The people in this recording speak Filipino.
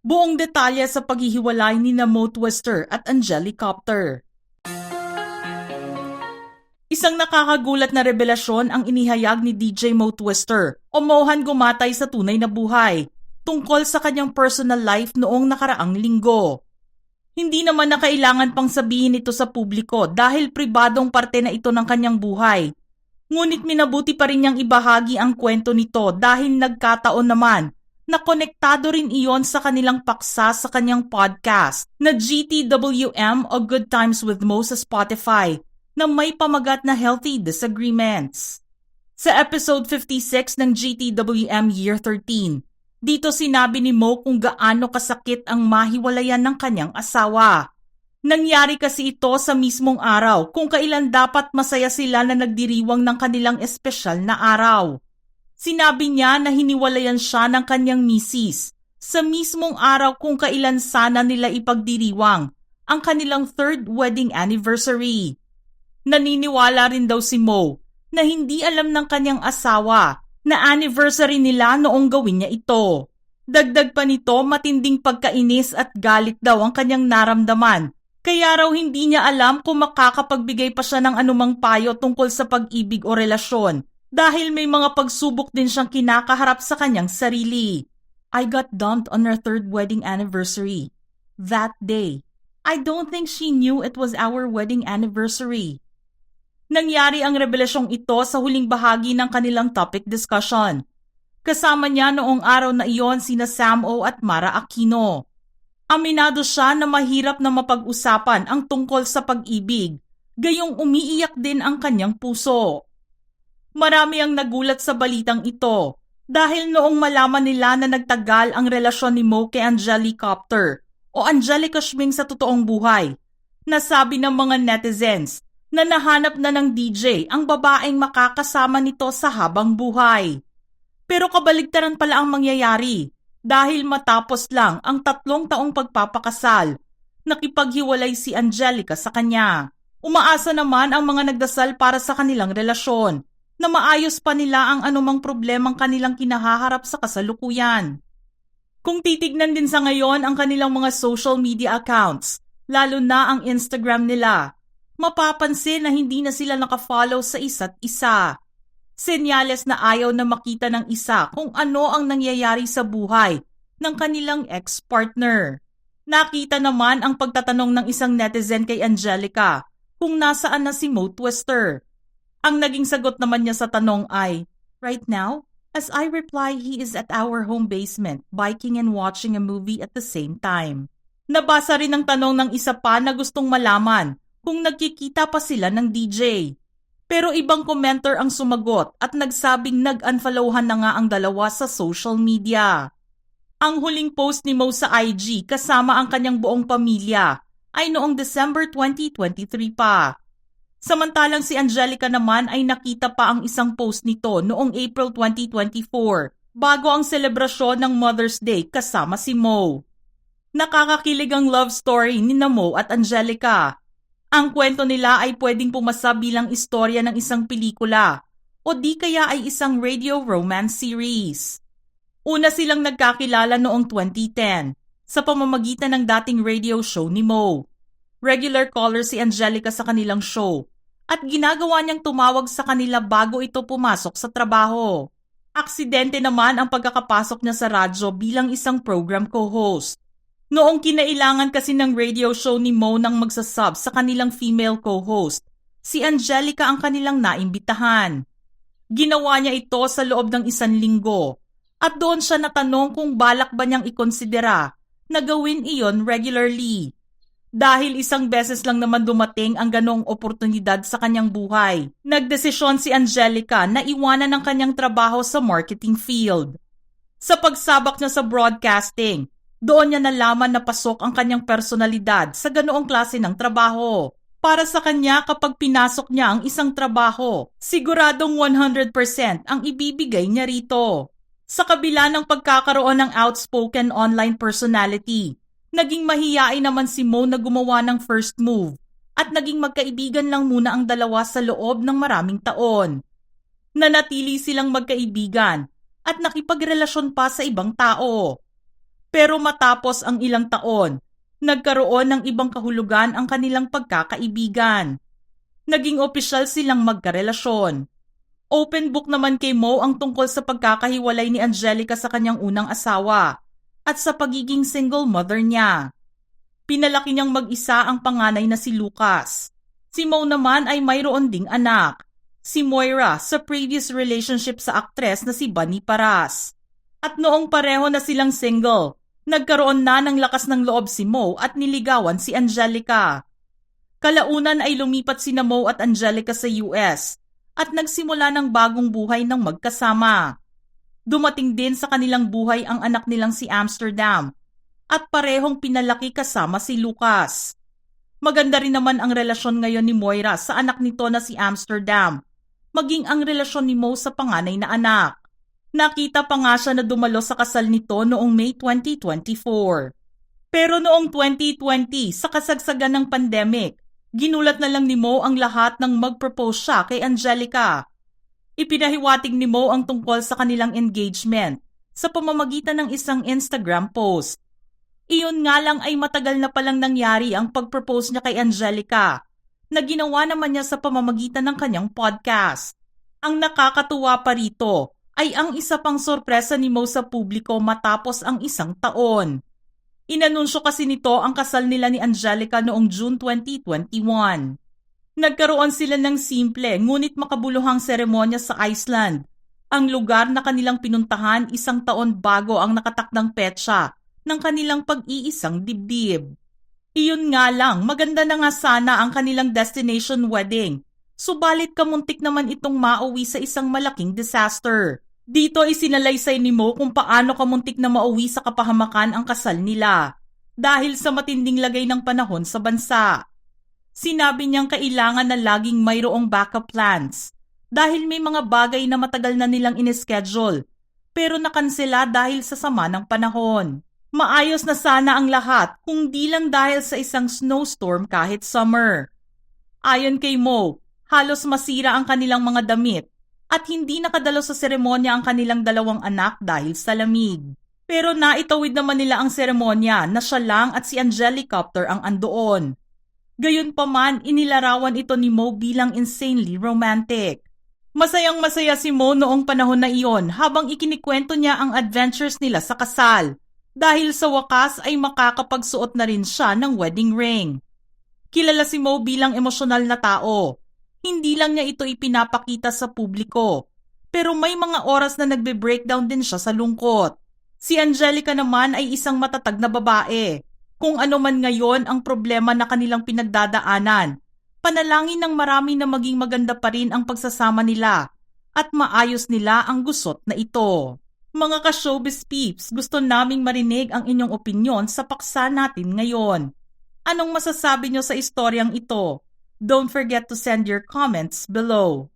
Buong detalye sa paghihiwalay ni Mo Twister at Angelicopter. Isang nakakagulat na revelasyon ang inihayag ni DJ Mo Twister o Mohan Gumatay sa tunay na buhay tungkol sa kanyang personal life noong nakaraang linggo. Hindi naman na kailangan pang sabihin ito sa publiko dahil pribadong parte na ito ng kanyang buhay. Ngunit minabuti pa rin niyang ibahagi ang kwento nito dahil nagkataon naman na konektado rin iyon sa kanilang paksa sa kanyang podcast na GTWM o Good Times with Mo sa Spotify na may pamagat na Healthy Disagreements. Sa episode 56 ng GTWM Year 13, dito sinabi ni Mo kung gaano kasakit ang mahiwalayan ng kanyang asawa. Nangyari kasi ito sa mismong araw kung kailan dapat masaya sila na nagdiriwang ng kanilang espesyal na araw. Sinabi niya na hiniwalayan siya ng kanyang misis sa mismong araw kung kailan sana nila ipagdiriwang ang kanilang 3rd wedding anniversary. Naniniwala rin daw si Mo na hindi alam ng kanyang asawa na anniversary nila noong gawin niya ito. Dagdag pa nito, matinding pagkainis at galit daw ang kanyang naramdaman. Kaya raw hindi niya alam kung makakapagbigay pa siya ng anumang payo tungkol sa pag-ibig o relasyon dahil may mga pagsubok din siyang kinakaharap sa kanyang sarili. I got dumped on our 3rd wedding anniversary. That day. I don't think she knew it was our wedding anniversary. Nangyari ang revelasyong ito sa huling bahagi ng kanilang topic discussion. Kasama niya noong araw na iyon sina Sam O at Mara Aquino. Aminado siya na mahirap na mapag-usapan ang tungkol sa pag-ibig, gayong umiiyak din ang kanyang puso. Marami ang nagulat sa balitang ito dahil noong malaman nila na nagtagal ang relasyon ni Mo kay Angelicopter o Angelica Schming sa totoong buhay, nasabi ng mga netizens na nahanap na ng DJ ang babaeng makakasama nito sa habang buhay. Pero kabaligtaran pala ang mangyayari dahil matapos lang ang 3 taong pagpapakasal, nakipaghiwalay si Angelica sa kanya. Umaasa naman ang mga nagdasal para sa kanilang relasyon na maayos pa nila ang anumang problemang kanilang kinahaharap sa kasalukuyan. Kung titignan din sa ngayon ang kanilang mga social media accounts, lalo na ang Instagram nila, mapapansin na hindi na sila nakafollow sa isa't isa. Senyales na ayaw na makita ng isa kung ano ang nangyayari sa buhay ng kanilang ex-partner. Nakita naman ang pagtatanong ng isang netizen kay Angelica kung nasaan na si Mo Twister. Ang naging sagot naman niya sa tanong ay, "Right now, as I reply, he is at our home basement, biking and watching a movie at the same time." Nabasa rin ang tanong ng isa pa na gustong malaman kung nagkikita pa sila ng DJ. Pero ibang commenter ang sumagot at nagsabing nag-unfollowhan na nga ang dalawa sa social media. Ang huling post ni Mo sa IG kasama ang kanyang buong pamilya ay noong December 2023 pa. Samantalang si Angelica naman ay nakita pa ang isang post nito noong April 2024 bago ang selebrasyon ng Mother's Day kasama si Mo. Nakakakilig ang love story ni Mo at Angelica. Ang kwento nila ay pwedeng pumasa bilang istorya ng isang pelikula o di kaya ay isang radio romance series. Una silang nagkakilala noong 2010 sa pamamagitan ng dating radio show ni Mo. Regular caller si Angelica sa kanilang show at ginagawa niyang tumawag sa kanila bago ito pumasok sa trabaho. Aksidente naman ang pagkakapasok niya sa radyo bilang isang program co-host. Noong kinailangan kasi ng radio show ni Mo nang magsasub sa kanilang female co-host, si Angelica ang kanilang naimbitahan. Ginawa niya ito sa loob ng 1 linggo at doon siya natanong kung balak ba niyang ikonsidera na gawin iyon regularly. Dahil 1 beses lang naman dumating ang ganoong oportunidad sa kanyang buhay, nagdesisyon si Angelica na iwanan ang kanyang trabaho sa marketing field. Sa pagsabak niya sa broadcasting, doon niya nalaman na pasok ang kanyang personalidad sa ganoong klase ng trabaho. Para sa kanya kapag pinasok niya ang isang trabaho, siguradong 100% ang ibibigay niya rito. Sa kabila ng pagkakaroon ng outspoken online personality, naging mahiyain naman si Mo na gumawa ng first move at naging magkaibigan lang muna ang dalawa sa loob ng maraming taon. Nanatili silang magkaibigan at nakipagrelasyon pa sa ibang tao. Pero matapos ang ilang taon, nagkaroon ng ibang kahulugan ang kanilang pagkakaibigan. Naging opisyal silang magkarelasyon. Open book naman kay Mo ang tungkol sa pagkakahiwalay ni Angelica sa kanyang unang asawa at sa pagiging single mother niya. Pinalaki niyang mag-isa ang panganay na si Lucas. Si Mo naman ay mayroon ding anak, si Moira, sa previous relationship sa aktres na si Bunny Paras. At noong pareho na silang single, nagkaroon na ng lakas ng loob si Mo at niligawan si Angelica. Kalaunan ay lumipat sina Mo at Angelica sa US at nagsimula ng bagong buhay ng magkasama. Dumating din sa kanilang buhay ang anak nilang si Amsterdam at parehong pinalaki kasama si Lucas. Maganda rin naman ang relasyon ngayon ni Moira sa anak nito na si Amsterdam, maging ang relasyon ni Mo sa panganay na anak. Nakita pa nga siya na dumalo sa kasal nito noong May 2024. Pero noong 2020, sa kasagsagan ng pandemic, ginulat na lang ni Mo ang lahat nang mag-propose siya kay Angelica. Ipinahiwatig ni Mo ang tungkol sa kanilang engagement sa pamamagitan ng isang Instagram post. Iyon nga lang ay matagal na palang nangyari ang pag-propose niya kay Angelica, na ginawa naman niya sa pamamagitan ng kanyang podcast. Ang nakakatuwa pa rito ay ang isa pang sorpresa ni Mo sa publiko matapos ang isang taon. Inanunsyo kasi nito ang kasal nila ni Angelica noong June 2021. Nagkaroon sila ng simple ngunit makabuluhang seremonya sa Iceland, ang lugar na kanilang pinuntahan isang taon bago ang nakatakdang petsa ng kanilang pag-iisang dibdib. Iyon nga lang, maganda na nga sana ang kanilang destination wedding, subalit kamuntik naman itong mauwi sa isang malaking disaster. Dito isinalaysay ni Mo kung paano kamuntik na mauwi sa kapahamakan ang kasal nila dahil sa matinding lagay ng panahon sa bansa. Sinabi niyang kailangan na laging mayroong backup plans dahil may mga bagay na matagal na nilang inischedule pero nakansela dahil sa sama ng panahon. Maayos na sana ang lahat kung di lang dahil sa isang snowstorm kahit summer. Ayon kay Mo, halos masira ang kanilang mga damit at hindi nakadalo sa seremonya ang kanilang dalawang anak dahil sa lamig. Pero naitawid naman nila ang seremonya na siya lang at si Angelicopter ang andoon. Gayunpaman, inilarawan ito ni Mo bilang insanely romantic. Masayang-masaya si Mo noong panahon na iyon habang ikinikwento niya ang adventures nila sa kasal dahil sa wakas ay makakapagsuot na rin siya ng wedding ring. Kilala si Mo bilang emosyonal na tao. Hindi lang niya ito ipinapakita sa publiko, pero may mga oras na nagbe-breakdown din siya sa lungkot. Si Angelica naman ay isang matatag na babae. Kung ano man ngayon ang problema na kanilang pinagdadaanan, panalangin ng marami na maging maganda pa rin ang pagsasama nila at maayos nila ang gusot na ito. Mga ka-showbiz peeps, gusto naming marinig ang inyong opinyon sa paksa natin ngayon. Anong masasabi nyo sa istoryang ito? Don't forget to send your comments below.